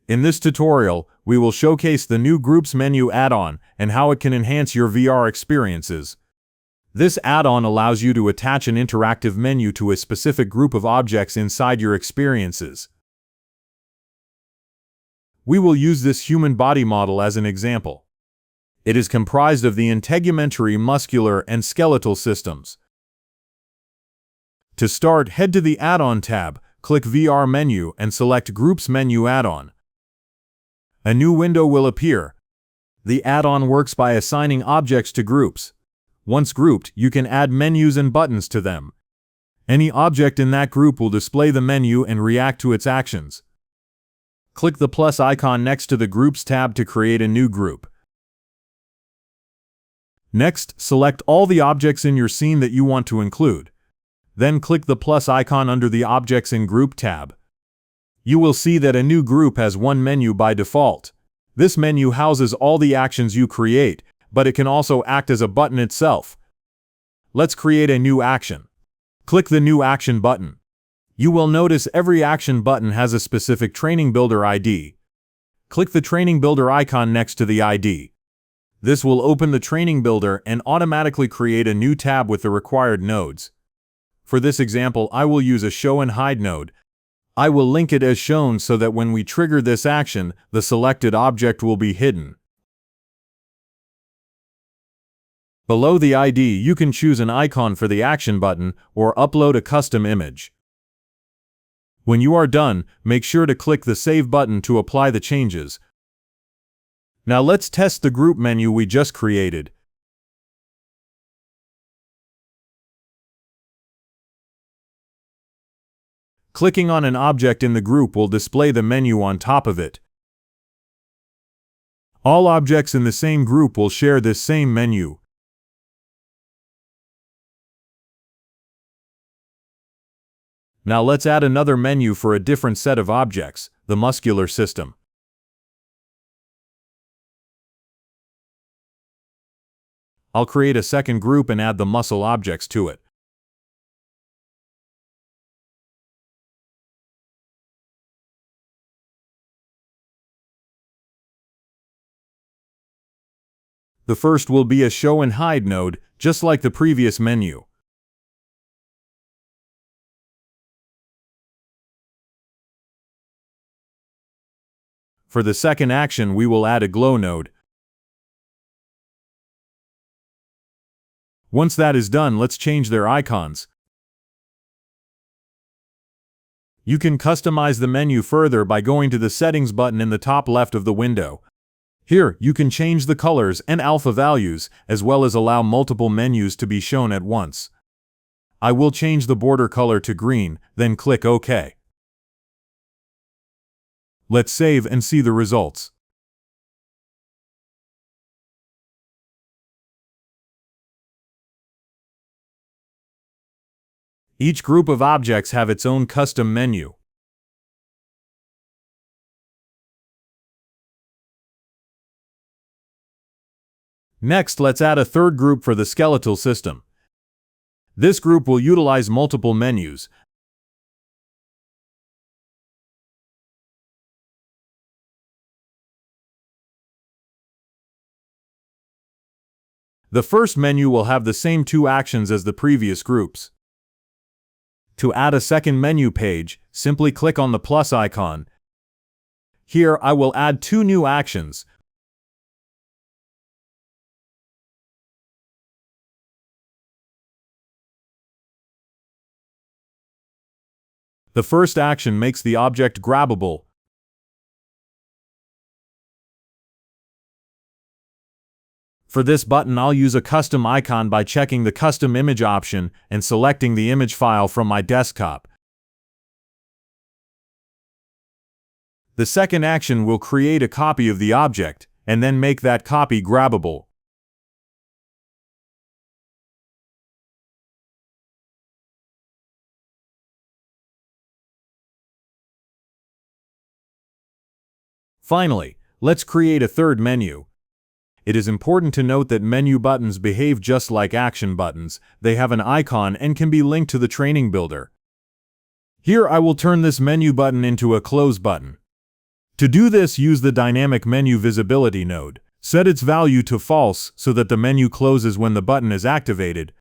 In this tutorial, we will showcase the new Groups menu add-on and how it can enhance your VR experiences. This add-on allows you to attach an interactive menu to a specific group of objects inside your experiences. We will use this human body model as an example. It is comprised of the integumentary, muscular, and skeletal systems. To start, head to the Add-on tab, click VR menu, and select Groups menu add-on. A new window will appear. The add-on works by assigning objects to groups. Once grouped, you can add menus and buttons to them. Any object in that group will display the menu and react to its actions. Click the plus icon next to the Groups tab to create a new group. Next, select all the objects in your scene that you want to include. Then click the plus icon under the Objects in Group tab. You will see that a new group has one menu by default. This menu houses all the actions you create, but it can also act as a button itself. Let's create a new action. Click the New Action button. You will notice every action button has a specific Training Builder ID. Click the Training Builder icon next to the ID. This will open the Training Builder and automatically create a new tab with the required nodes. For this example, I will use a Show and Hide node. I will link it as shown so that when we trigger this action, the selected object will be hidden. Below the ID, you can choose an icon for the action button or upload a custom image. When you are done, make sure to click the Save button to apply the changes. Now let's test the group menu we just created. Clicking on an object in the group will display the menu on top of it. All objects in the same group will share this same menu. Now let's add another menu for a different set of objects, the muscular system. I'll create a second group and add the muscle objects to it. The first will be a Show and Hide node, just like the previous menu. For the second action, we will add a Glow node. Once that is done, let's change their icons. You can customize the menu further by going to the Settings button in the top left of the window. Here, you can change the colors and alpha values, as well as allow multiple menus to be shown at once. I will change the border color to green, then click OK. Let's save and see the results. Each group of objects have its own custom menu. Next, let's add a third group for the skeletal system. This group will utilize multiple menus. The first menu will have the same two actions as the previous groups. To add a second menu page, simply click on the plus icon. Here, I will add two new actions. The first action makes the object grabbable. For this button, I'll use a custom icon by checking the Custom Image option and selecting the image file from my desktop. The second action will create a copy of the object, and then make that copy grabbable. Finally, let's create a third menu. It is important to note that menu buttons behave just like action buttons. They have an icon and can be linked to the Training Builder. Here I will turn this menu button into a close button. To do this, use the Dynamic Menu Visibility node. Set its value to false so that the menu closes when the button is activated.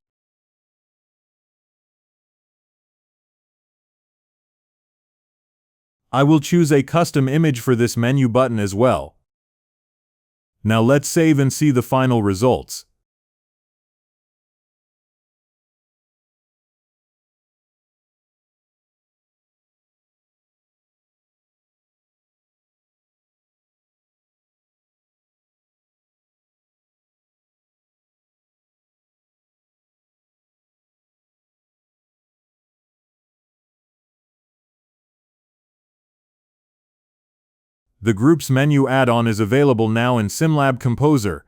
I will choose a custom image for this menu button as well. Now let's save and see the final results. The Groups menu add-on is available now in SimLab Composer.